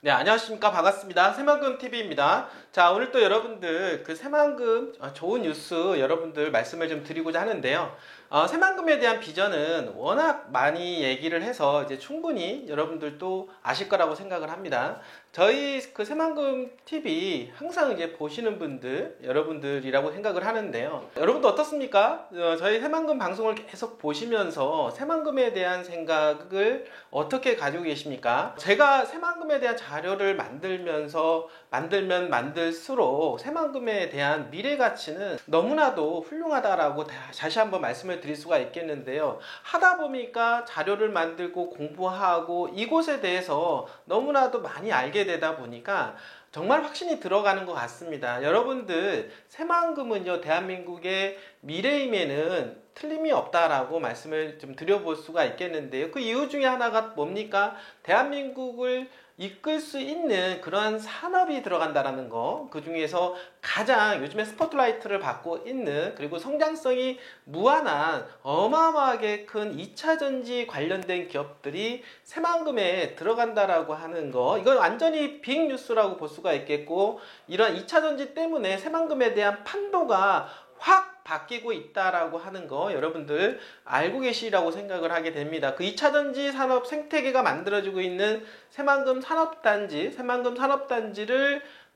네, 안녕하십니까. 반갑습니다. 새만금TV입니다. 자, 오늘 또 여러분들 새만금 좋은 뉴스 여러분들 말씀을 좀 드리고자 하는데요. 새만금에 대한 비전은 워낙 많이 얘기를 해서 이제 충분히 여러분들도 아실 거라고 생각을 합니다. 저희 새만금TV 항상 이제 보시는 분들, 여러분들이라고 생각을 하는데요. 여러분도 어떻습니까? 저희 새만금 방송을 계속 보시면서 새만금에 대한 생각을 어떻게 가지고 계십니까? 제가 새만금에 대한 자료를 만들면 만들수록 새만금에 대한 미래 가치는 너무나도 훌륭하다라고 다시 한번 말씀을 드릴 수가 있겠는데요. 하다 보니까 자료를 만들고 공부하고 이곳에 대해서 너무나도 많이 알게 되다 보니까 정말 확신이 들어가는 것 같습니다. 여러분들 새만금은요, 대한민국의 미래임에는 틀림이 없다라고 말씀을 좀 드려볼 수가 있겠는데요. 그 이유 중에 하나가 뭡니까? 대한민국을 이끌 수 있는 그러한 산업이 들어간다라는 거, 그 중에서 가장 요즘에 스포트라이트를 받고 있는, 그리고 성장성이 무한한 어마어마하게 큰 2차전지 관련된 기업들이 새만금에 들어간다라고 하는 거, 이건 완전히 빅 뉴스라고 볼 수가 있겠고, 이런 2차전지 때문에 새만금에 대한 판도가 확 바뀌고 있다라고 하는 거 여러분들 알고 계시라고 생각을 하게 됩니다. 그 2차전지 산업 생태계가 만들어지고 있는 새만금 산업단지를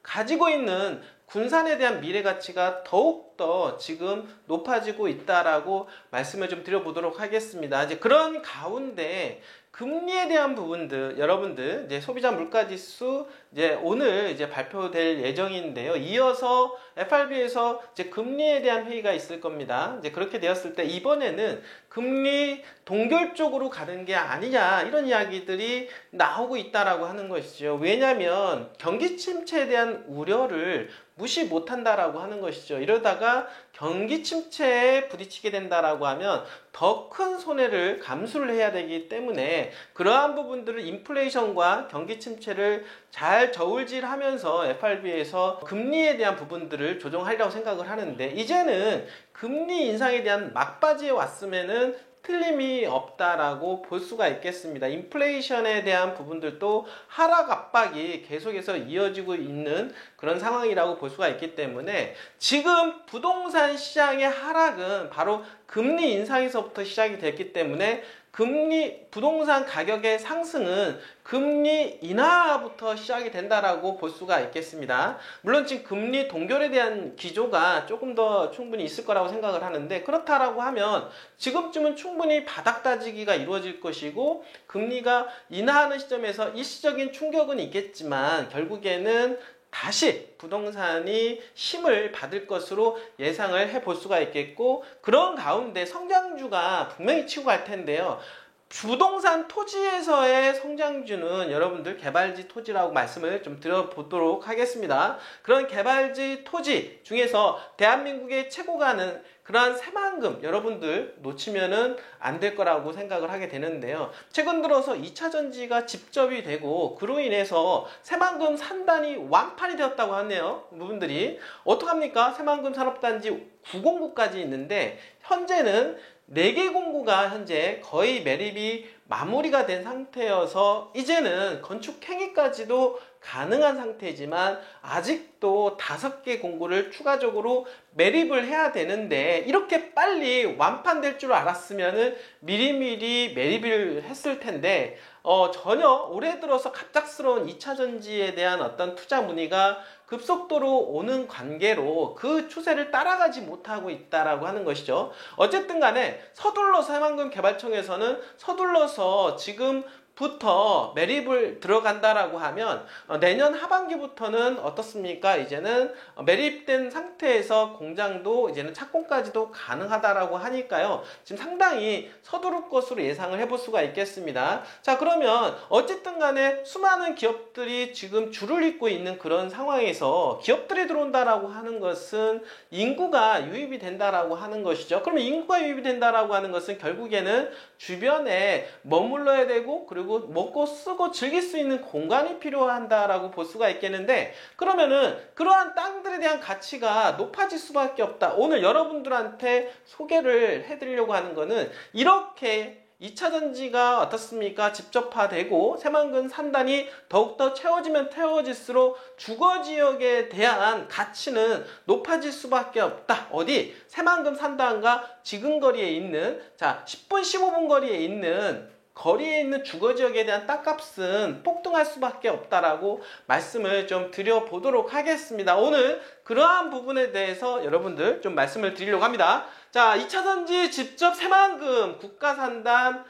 가지고 있는 군산에 대한 미래 가치가 더욱더 지금 높아지고 있다라고 말씀을 좀 드려보도록 하겠습니다. 이제 그런 가운데 금리에 대한 부분들, 여러분들 이제 소비자 물가지수 이제 오늘 이제 발표될 예정인데요. 이어서 FRB에서 이제 금리에 대한 회의가 있을 겁니다. 이제 그렇게 되었을 때 이번에는 금리 동결 쪽으로 가는 게 아니냐, 이런 이야기들이 나오고 있다라고 하는 것이죠. 왜냐하면 경기 침체에 대한 우려를 무시 못한다라고 하는 것이죠. 이러다가 경기 침체에 부딪히게 된다라고 하면 더 큰 손해를 감수를 해야 되기 때문에 그러한 부분들을 인플레이션과 경기 침체를 잘 저울질하면서 FRB에서 금리에 대한 부분들을 조정하리라고 생각을 하는데, 이제는 금리 인상에 대한 막바지에 왔으면은 틀림이 없다라고 볼 수가 있겠습니다. 인플레이션에 대한 부분들도 하락 압박이 계속해서 이어지고 있는 그런 상황이라고 볼 수가 있기 때문에 지금 부동산 시장의 하락은 바로 금리 인상에서부터 시작이 됐기 때문에 부동산 가격의 상승은 금리 인하부터 시작이 된다라고 볼 수가 있겠습니다. 물론 지금 금리 동결에 대한 기조가 조금 더 충분히 있을 거라고 생각을 하는데, 그렇다라고 하면 지금쯤은 충분히 바닥 다지기가 이루어질 것이고, 금리가 인하하는 시점에서 일시적인 충격은 있겠지만 결국에는 다시 부동산이 힘을 받을 것으로 예상을 해볼 수가 있겠고, 그런 가운데 성장주가 분명히 치고 갈 텐데요. 부동산 토지에서의 성장주는 여러분들 개발지 토지라고 말씀을 좀 드려보도록 하겠습니다. 그런 개발지 토지 중에서 대한민국의 최고가는 그러한 새만금 여러분들 놓치면은 안 될 거라고 생각을 하게 되는데요. 최근 들어서 2차전지가 집접이 되고 그로 인해서 새만금 산단이 완판이 되었다고 하네요. 부분들이 어떡합니까? 새만금 산업단지 909까지 있는데 현재는 4개 공구가 현재 거의 매립이 마무리가 된 상태여서 이제는 건축 행위까지도 가능한 상태지만 아직도 5개 공구를 추가적으로 매립을 해야 되는데, 이렇게 빨리 완판될 줄 알았으면 미리미리 매립을 했을 텐데 전혀 올해 들어서 갑작스러운 2차전지에 대한 어떤 투자 문의가 급속도로 오는 관계로 그 추세를 따라가지 못하고 있다라고 하는 것이죠. 어쨌든 간에 서둘러서 새만금 개발청에서는 서둘러서 지금부터 매립을 들어간다라고 하면 내년 하반기부터는 어떻습니까? 이제는 매립된 상태에서 공장도 이제는 착공까지도 가능하다라고 하니까요. 지금 상당히 서두를 것으로 예상을 해볼 수가 있겠습니다. 자, 그러면 어쨌든 간에 수많은 기업들이 지금 줄을 잇고 있는 그런 상황에서 기업들이 들어온다라고 하는 것은 인구가 유입이 된다라고 하는 것이죠. 그러면 인구가 유입이 된다라고 하는 것은 결국에는 주변에 머물러야 되고, 그리고 먹고 쓰고 즐길 수 있는 공간이 필요한다라고 볼 수가 있겠는데, 그러면은 그러한 땅들에 대한 가치가 높아질 수밖에 없다. 오늘 여러분들한테 소개를 해드리려고 하는 거는 이렇게 2차전지가 어떻습니까? 집접화되고 새만금 산단이 더욱더 채워지면 채워질수록 주거지역에 대한 가치는 높아질 수밖에 없다. 어디? 새만금 산단과 지근거리에 있는 10분 15분 거리에 있는 주거지역에 대한 땅값은 폭등할 수밖에 없다라고 말씀을 좀 드려보도록 하겠습니다. 오늘 그러한 부분에 대해서 여러분들 좀 말씀을 드리려고 합니다. 자, 2차전지 직접 새만금 국가산단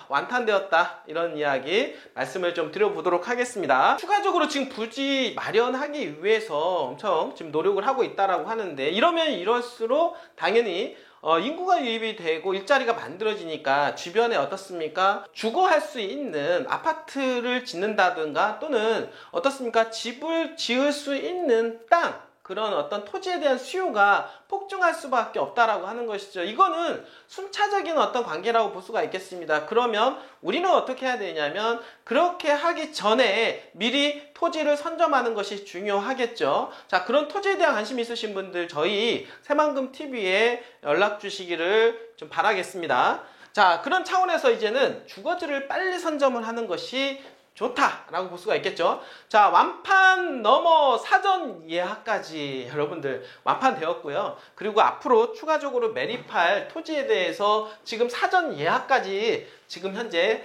완탄되었다. 이런 이야기 말씀을 좀 드려보도록 하겠습니다. 추가적으로 지금 부지 마련하기 위해서 엄청 지금 노력을 하고 있다라고 하는데 이러면 이럴수록 당연히 인구가 유입이 되고 일자리가 만들어지니까 주변에 어떻습니까? 주거할 수 있는 아파트를 짓는다든가 또는 어떻습니까? 집을 지을 수 있는 땅 그런 어떤 토지에 대한 수요가 폭증할 수밖에 없다라고 하는 것이죠. 이거는 순차적인 어떤 관계라고 볼 수가 있겠습니다. 그러면 우리는 어떻게 해야 되냐면 그렇게 하기 전에 미리 토지를 선점하는 것이 중요하겠죠. 자, 그런 토지에 대한 관심 있으신 분들 저희 새만금 TV에 연락 주시기를 좀 바라겠습니다. 자, 그런 차원에서 이제는 주거지를 빨리 선점을 하는 것이 좋다라고 볼 수가 있겠죠. 자, 완판 넘어 사전 예약까지 여러분들 완판되었고요. 그리고 앞으로 추가적으로 매립할 토지에 대해서 지금 사전 예약까지 지금 현재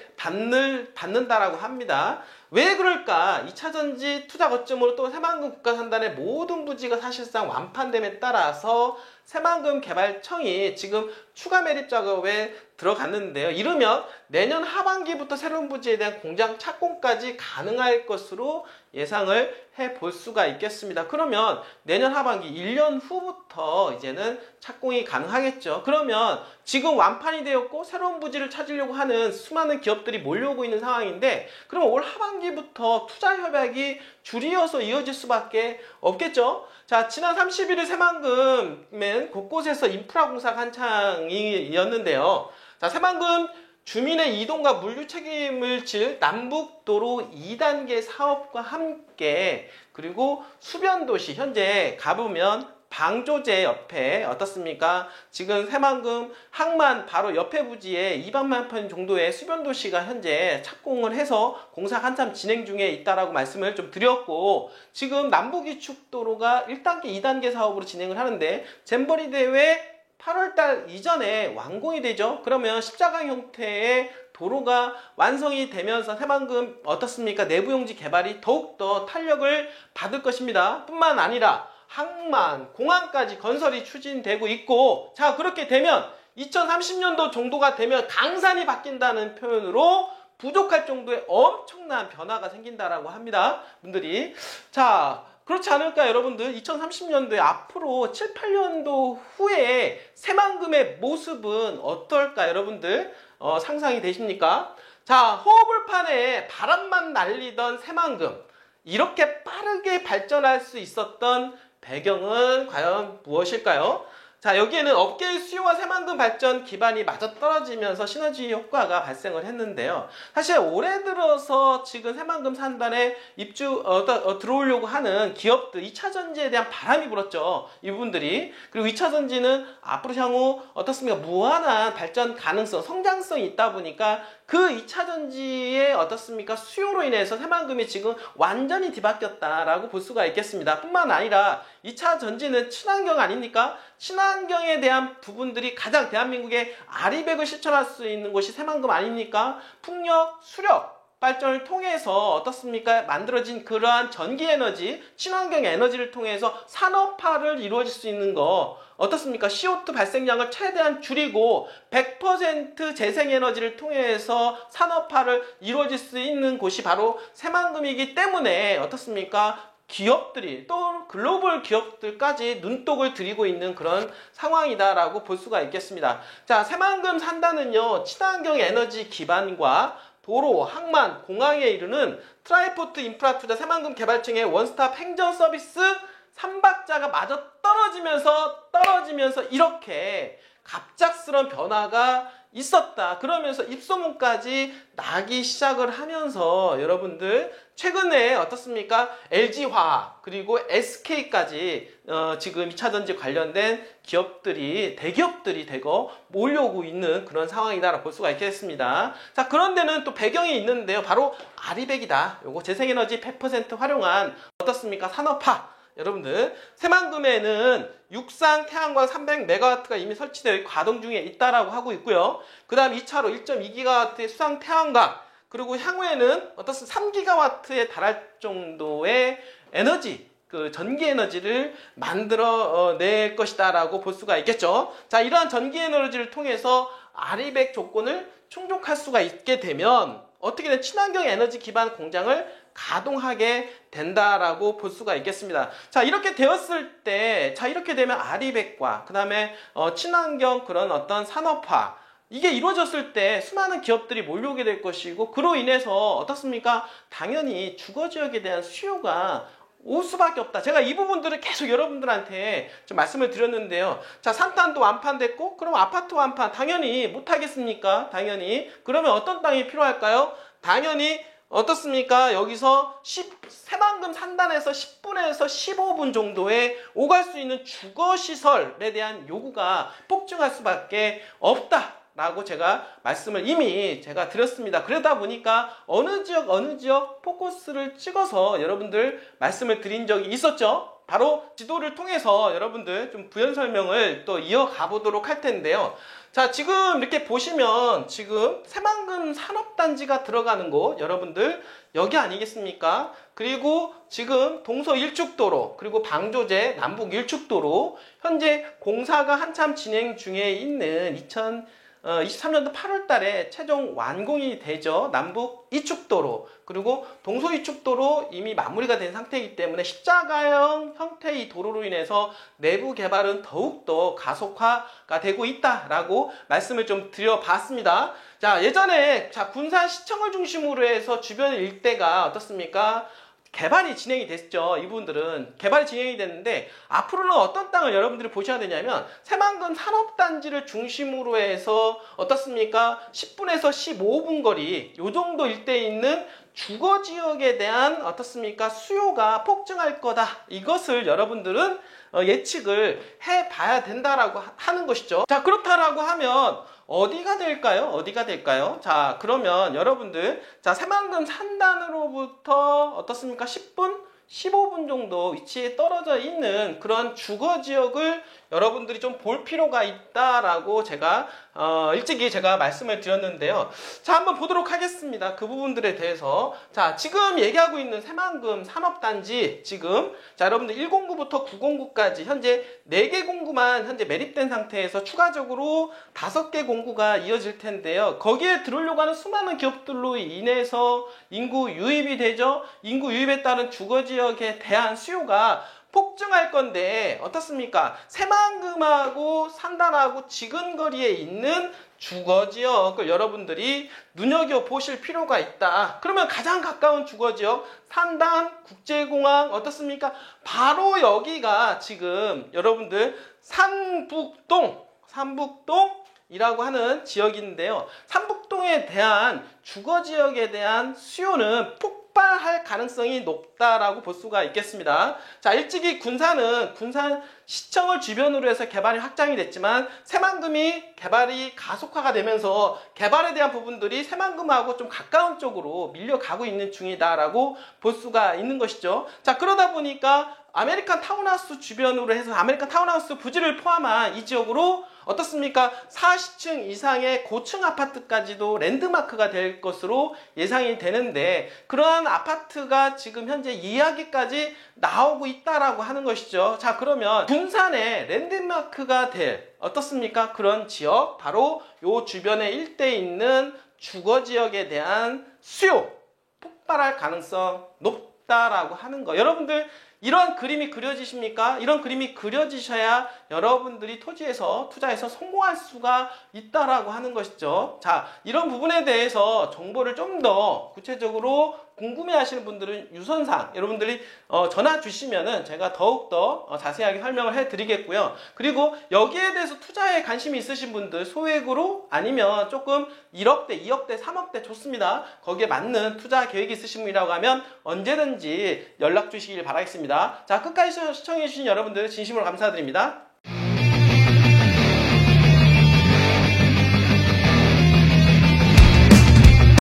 받는다라고 합니다. 왜 그럴까? 2차전지 투자 거점으로 또 새만금 국가산단의 모든 부지가 사실상 완판됨에 따라서 새만금 개발청이 지금 추가 매립 작업에 들어갔는데요. 이르면 내년 하반기부터 새로운 부지에 대한 공장 착공까지 가능할 것으로 예상을 해볼 수가 있겠습니다. 그러면 내년 하반기 1년 후부터 이제는 착공이 가능하겠죠. 그러면 지금 완판이 되었고 새로운 부지를 찾으려고 하는 수많은 기업들이 몰려오고 있는 상황인데 그럼 올 하반기부터 투자 협약이 줄이어서 이어질 수밖에 없겠죠. 자, 지난 31일 새만금엔 곳곳에서 인프라 공사가 한창이었는데요. 자, 새만금 주민의 이동과 물류 책임을 질 남북도로 2단계 사업과 함께 그리고 수변도시 현재 가보면 방조제 옆에 어떻습니까? 지금 새만금 항만 바로 옆에 부지에 200만 평 정도의 수변도시가 현재 착공을 해서 공사가 한참 진행 중에 있다라고 말씀을 좀 드렸고 지금 남북이축도로가 1단계, 2단계 사업으로 진행을 하는데 잼버리 대회 8월달 이전에 완공이 되죠. 그러면 십자가 형태의 도로가 완성이 되면서 새만금 어떻습니까? 내부용지 개발이 더욱더 탄력을 받을 것입니다. 뿐만 아니라 항만, 공항까지 건설이 추진되고 있고 자, 그렇게 되면 2030년도 정도가 되면 강산이 바뀐다는 표현으로 부족할 정도의 엄청난 변화가 생긴다라고 합니다. 분들이 자, 그렇지 않을까 여러분들? 2030년도에 앞으로 7, 8년도 후에 새만금의 모습은 어떨까 여러분들? 상상이 되십니까? 자, 호불판에 바람만 날리던 새만금 이렇게 빠르게 발전할 수 있었던 배경은 과연 무엇일까요? 자, 여기에는 업계의 수요와 새만금 발전 기반이 맞아떨어지면서 시너지 효과가 발생을 했는데요. 사실 올해 들어서 지금 새만금 산단에 들어오려고 하는 기업들 2차전지에 대한 바람이 불었죠. 이분들이. 그리고 2차전지는 앞으로 향후 어떻습니까? 무한한 발전 가능성, 성장성이 있다 보니까 그 2차전지의 어떻습니까? 수요로 인해서 새만금이 지금 완전히 뒤바뀌었다라고 볼 수가 있겠습니다. 뿐만 아니라 2차전지는 친환경 아닙니까? 친환경에 대한 부분들이 가장 대한민국의 아리백을 실천할 수 있는 곳이 새만금 아닙니까? 풍력, 수력 발전을 통해서 어떻습니까? 만들어진 그러한 전기에너지, 친환경 에너지를 통해서 산업화를 이루어질 수 있는 거 어떻습니까? CO2 발생량을 최대한 줄이고 100% 재생에너지를 통해서 산업화를 이루어질 수 있는 곳이 바로 새만금이기 때문에 어떻습니까? 기업들이 또 글로벌 기업들까지 눈독을 들이고 있는 그런 상황이다라고 볼 수가 있겠습니다. 자, 새만금 산단은요, 친환경 에너지 기반과 도로, 항만, 공항에 이르는 트라이포트 인프라 투자 새만금 개발청의 원스톱 행정 서비스 3박자가 마저 떨어지면서 이렇게 갑작스런 변화가 있었다. 그러면서 입소문까지 나기 시작을 하면서 여러분들 최근에 어떻습니까? LG화학 그리고 SK까지 지금 2차전지 관련된 기업들이 대기업들이 대거 몰려오고 있는 그런 상황이다라고 볼 수가 있겠습니다. 자, 그런 데는 또 배경이 있는데요. 바로 아리백이다. 요거 재생에너지 100% 활용한 어떻습니까? 산업화. 여러분들 새만금에는 육상 태양광 300메가와트가 이미 설치되어 가동 중에 있다라고 하고 있고요. 그 다음 2차로 1.2기가와트의 수상 태양광, 그리고 향후에는 어떻습니까? 3기가와트에 달할 정도의 에너지, 그 전기 에너지를 만들어 낼 것이다라고 볼 수가 있겠죠. 자, 이러한 전기 에너지를 통해서 아리백 조건을 충족할 수가 있게 되면 어떻게든 친환경 에너지 기반 공장을 가동하게 된다라고 볼 수가 있겠습니다. 자, 이렇게 되었을 때, 자, 이렇게 되면 아리백과 그 다음에 친환경 그런 어떤 산업화, 이게 이루어졌을 때 수많은 기업들이 몰려오게 될 것이고, 그로 인해서 어떻습니까? 당연히 주거지역에 대한 수요가 올 수밖에 없다. 제가 이 부분들을 계속 여러분들한테 좀 말씀을 드렸는데요. 자, 산탄도 완판됐고, 그럼 아파트 완판 당연히 못하겠습니까? 당연히. 그러면 어떤 땅이 필요할까요? 당연히 어떻습니까? 여기서 새만금 산단에서 10분에서 15분 정도에 오갈 수 있는 주거시설에 대한 요구가 폭증할 수밖에 없다 라고 제가 말씀을 이미 제가 드렸습니다. 그러다 보니까 어느 지역 포커스를 찍어서 여러분들 말씀을 드린 적이 있었죠. 바로 지도를 통해서 여러분들 좀 부연 설명을 또 이어가 보도록 할 텐데요. 자, 지금 이렇게 보시면 지금 새만금 산업단지가 들어가는 곳 여러분들 여기 아니겠습니까? 그리고 지금 동서 일축도로 그리고 방조제 남북 일축도로 현재 공사가 한참 진행 중에 있는 2023년도 8월 달에 최종 완공이 되죠. 남북 이축도로 그리고 동서 이축도로 이미 마무리가 된 상태이기 때문에 십자가형 형태의 도로로 인해서 내부 개발은 더욱더 가속화가 되고 있다라고 말씀을 좀 드려봤습니다. 자, 예전에 군산시청을 중심으로 해서 주변 일대가 어떻습니까? 개발이 진행이 됐죠. 이분들은 개발이 진행이 됐는데 앞으로는 어떤 땅을 여러분들이 보셔야 되냐면 새만금 산업단지를 중심으로 해서 어떻습니까? 10분에서 15분 거리 요 정도 일대에 있는 주거지역에 대한 어떻습니까? 수요가 폭증할 거다. 이것을 여러분들은 예측을 해봐야 된다라고 하는 것이죠. 자, 그렇다라고 하면 어디가 될까요? 어디가 될까요? 자, 그러면 여러분들, 자, 새만금 산단으로부터 어떻습니까? 10분? 15분 정도 위치에 떨어져 있는 그런 주거 지역을 여러분들이 좀 볼 필요가 있다라고 제가 일찍이 제가 말씀을 드렸는데요. 자, 한번 보도록 하겠습니다. 그 부분들에 대해서. 자, 지금 얘기하고 있는 새만금 산업단지 지금 자, 여러분들 109부터 909까지 현재 4개 공구만 현재 매립된 상태에서 추가적으로 5개 공구가 이어질 텐데요. 거기에 들어오려고 하는 수많은 기업들로 인해서 인구 유입이 되죠. 인구 유입에 따른 주거지역에 대한 수요가 폭증할 건데 어떻습니까? 새만금하고 산단하고 지근거리에 있는 주거지역을 여러분들이 눈여겨보실 필요가 있다. 그러면 가장 가까운 주거지역 산단, 국제공항 어떻습니까? 바로 여기가 지금 여러분들 삼북동이라고 하는 지역인데요. 삼북동에 대한 주거지역에 대한 수요는 폭발할 가능성이 높다라고 볼 수가 있겠습니다. 자, 일찍이 군산은 군산시청을 주변으로 해서 개발이 확장이 됐지만 새만금이 개발이 가속화가 되면서 개발에 대한 부분들이 새만금하고 좀 가까운 쪽으로 밀려가고 있는 중이다라고 볼 수가 있는 것이죠. 자, 그러다 보니까 아메리칸 타운하우스 주변으로 해서 아메리칸 타운하우스 부지를 포함한 이 지역으로 어떻습니까? 40층 이상의 고층 아파트까지도 랜드마크가 될 것으로 예상이 되는데 그러한 아파트가 지금 현재 이야기까지 나오고 있다라고 하는 것이죠. 자, 그러면 군산의 랜드마크가 될 어떻습니까? 그런 지역 바로 요 주변의 일대에 있는 주거지역에 대한 수요 폭발할 가능성 높다라고 하는 거. 여러분들 이런 그림이 그려지십니까? 이런 그림이 그려지셔야 여러분들이 토지에서 투자해서 성공할 수가 있다라고 하는 것이죠. 자, 이런 부분에 대해서 정보를 좀 더 구체적으로 궁금해 하시는 분들은 유선상 여러분들이 전화 주시면은 제가 더욱더 자세하게 설명을 해 드리겠고요. 그리고 여기에 대해서 투자에 관심이 있으신 분들 소액으로 아니면 조금 1억대, 2억대, 3억대 좋습니다. 거기에 맞는 투자 계획이 있으신 분이라고 하면 언제든지 연락 주시길 바라겠습니다. 자, 끝까지 시청해 주신 여러분들 진심으로 감사드립니다.